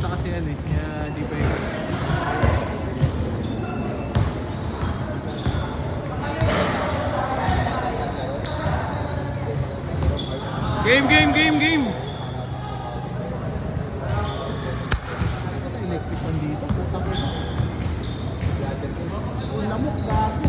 na kasi yan eh. Kaya di pa yun. Game! Electric pan dito. Putang ina. Lamok, gago.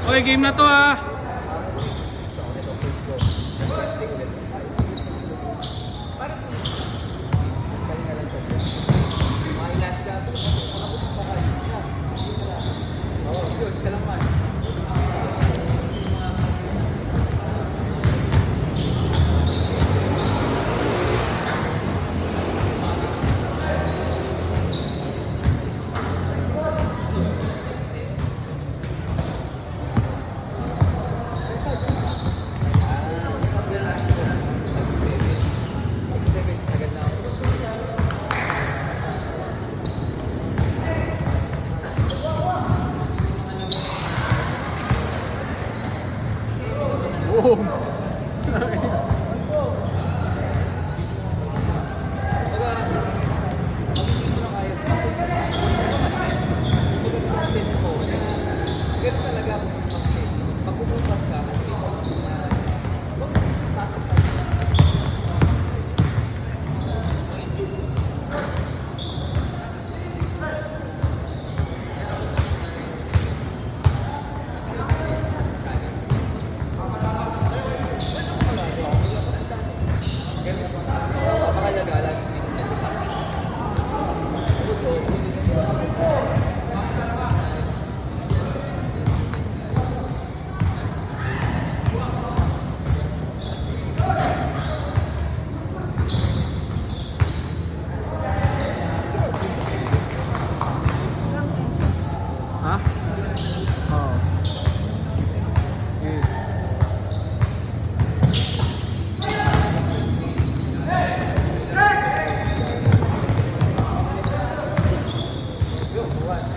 Okay, game na to ah.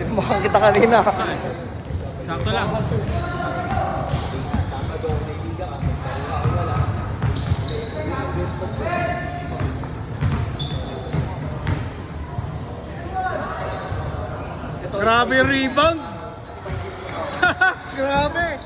Mukhang kita kanina. Sakto lang. Grabe rebound. Grabe.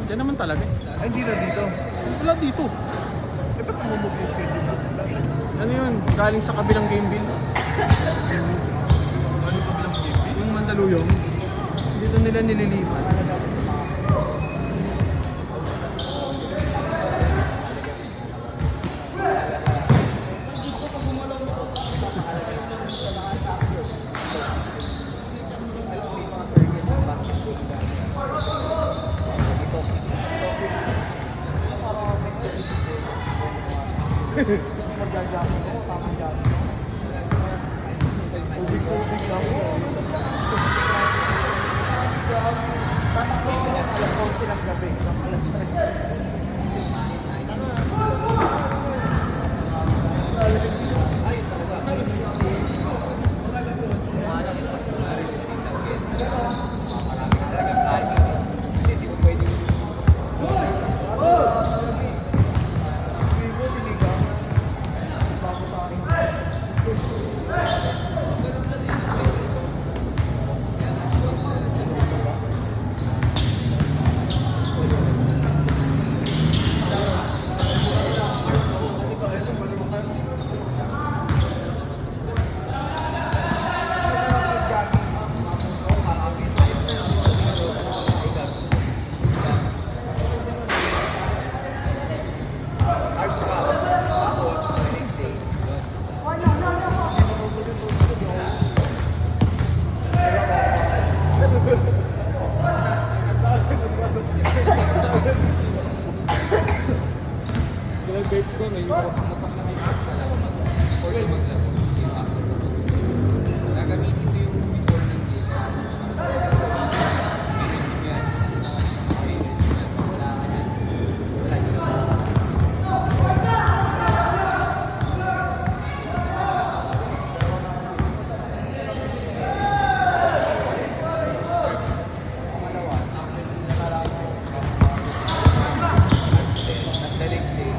Diyan naman talaga. Ay, hindi na dito. Wala dito. Eh, ba't mamumove yung schedule natin? Ano yun? Galing sa kabilang game bill. Galing kabilang game? Yung Mandaluyong, dito nila nililipat. Magjajamin ko, tamang jamin ko. Tubig lang ko. may iwas sa motor na may app pala or yung maglaro game after. Gagamitin ko yung before ng game. Kasi mas managing mo yan. Okay, wala ka yan. Wala yun. The next day,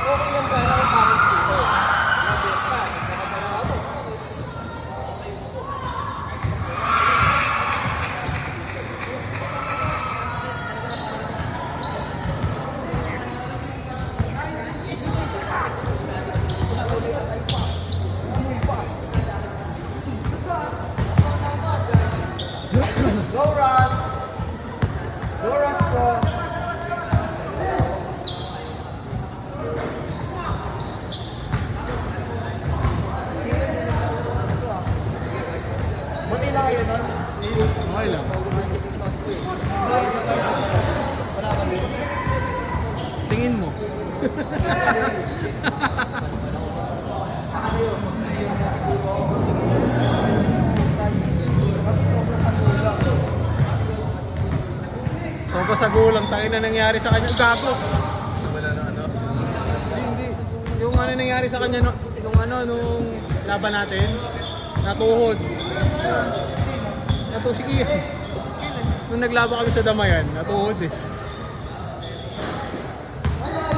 okay lang sana ang parents dito. Yes pa, nakapagawa mo. Go Russ! Go Russ po! Buti na kayo nun? Okay lang. Wala ka din. Tingin mo. Sobra sa gulang, tayo na nangyari sa kanya. Gago! Wala na ano? Hindi. Yung ano nangyari sa kanya nung laban natin, natuhod. Sige. Nung naglaban kami sa Damayan, natuhod eh.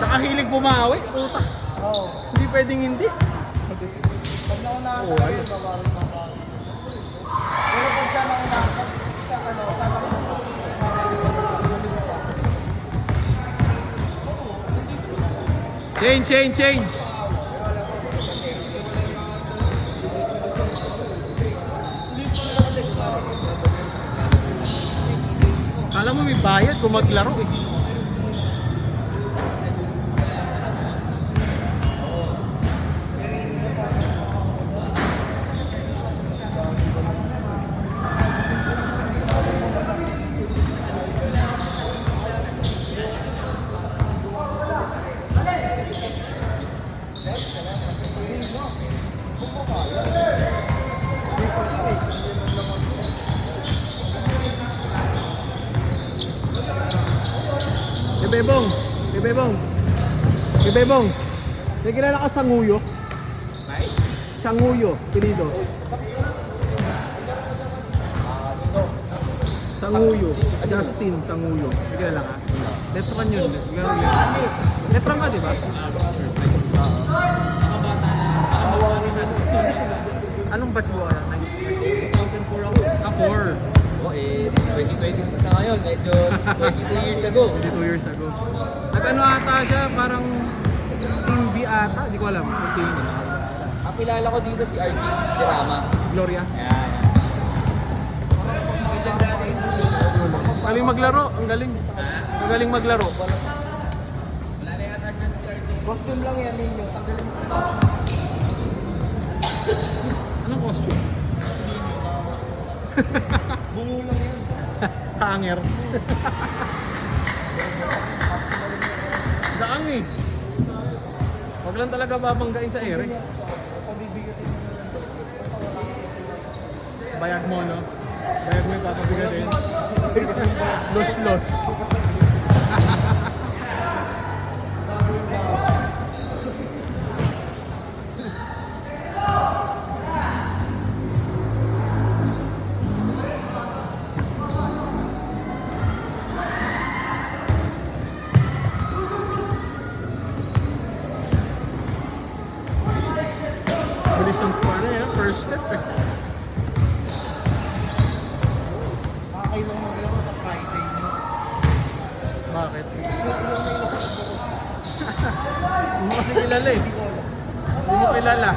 Nakahilig bumawi, puta. Oo. Hindi pwedeng hindi. Pag naunahan Oo, tayo, ayun. babawi na ba? Pero pag siya naunahan, siya ano, sana ko Change! Kala mo may bayad kung maglaro eh. Bebong. May kilala ka Sanguyo? Sanguyo, pilido. Sanguyo, Justin Sanguyo. May kilala ka? Letran yun. Letran ka, di ba? Anong batch mo? 2004 ako. 4. Oo, 2026 na ngayon. Medyo 22 years ago. 22 years ago. Nag-ano ata siya, parang Team B ata, di ko alam. Yung team. Kapilala ko dito si RG Drama. Gloria. Ayan. Galing maglaro, ang galing. Ang galing maglaro. Wala na yata dyan si RG. costume lang yan ninyo. Tanggalin mo. Anong costume? Bungo lang yan. Hanger. Daang eh. Huwag lang talaga babanggain sa ere. Pabibigatin mo na lang. Bayag mo, no? Bayag mo yung papabigatin. Los. kilala eh. Hindi mo kilala.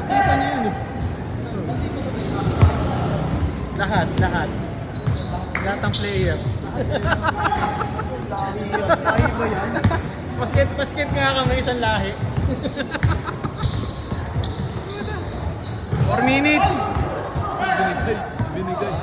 Nakita niyo yun eh. Lahat. Lahat ng player. Lahi ba yan? Basket nga kami, isang lahi. 4 minutes! Binigay.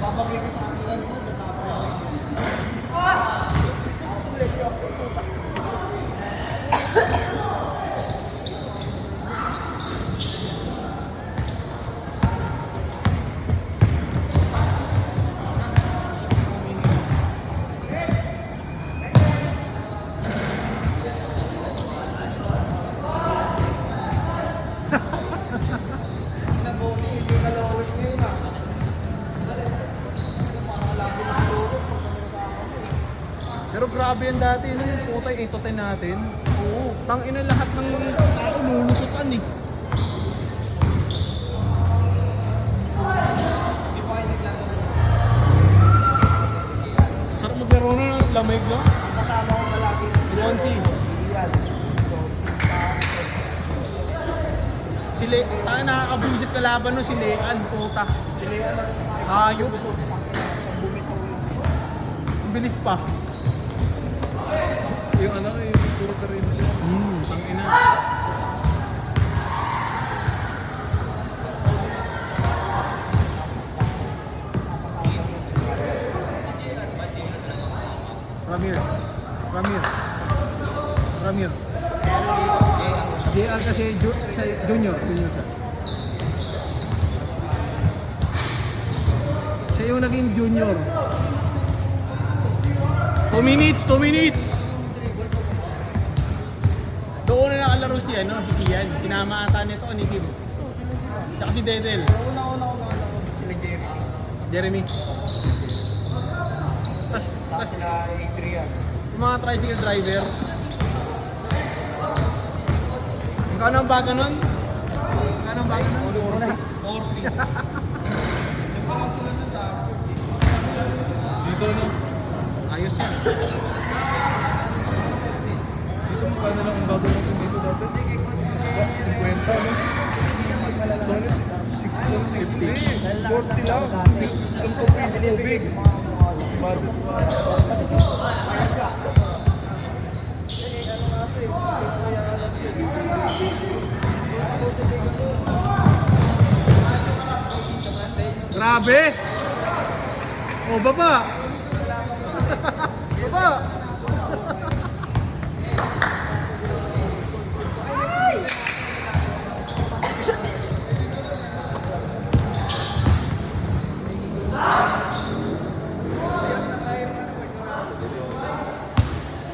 Babagay ka sa akin. Naboki, hindi ka lolos ngayon ah. Pero grabe yan dati, no? Yung putay 8 to 10 natin. Oo. Tangina lahat ng tao lulusutan eh. Hindi pa kayo naglalaro. Sarap maglaro na ng lamig, no? Ang kasama ko palagi. Bronzy. Yan. Si Le... Tayo nakakabuisit na laban no, si Lean, puta. Sila yan lang. Hayop. Bumitaw yun. Ang bilis pa. Yung ano, yung puro karibli. Tangina. Ramir. JR kasi junior ka. Siya yung naging junior. 2 minutes. Doon na nakalaro si Ian. Sinama ata nito ni Kim. Tsaka si Dedel. Una sila Jerry. Jeremy. Tas Sila Adrian. yung mga tricycle driver. Magkano ang baga nun? 40. Dito no? Ayos yan. Dito mo kaya na lang ang bago natin dito dati. 50, no? Doon 6 lang, 40 lang. 10 piso tubig. Bago. Grabe! Oh, baba! Baba!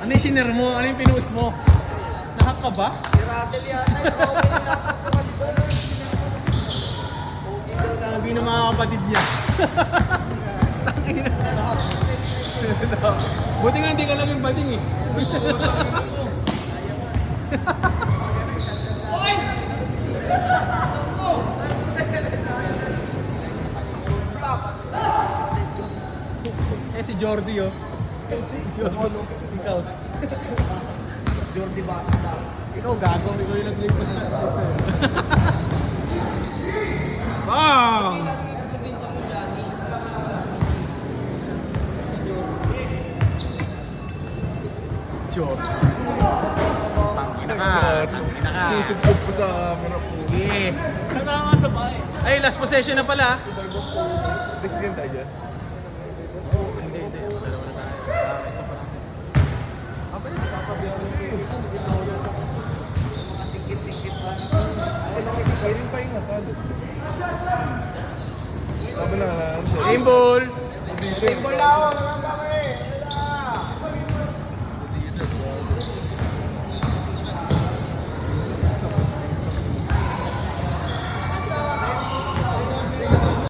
Ano yung sinir mo? Ano yung pinuus mo? Nahak ka ba? Si Russell yata. Sabi ng mga kapatid niya. Tangina. Buti nga hindi ka naging bading eh. Eh si Jordi oh. Ikaw. Jordi Basta. Ikaw gago, ikaw yung naglipas na. Bang! Jordi. Tangina ka. Susubsob ko sa camera po. Sige. Katama sa bahay. Ay, last possession na pala. Next game tayo dyan. Hindi. Dalawa na tayo. Isa pa lang. Pwede. Mga singkit-singkit ba? Pwede pa yung natalo. Sabi na, Game ball. Game ball lang ako.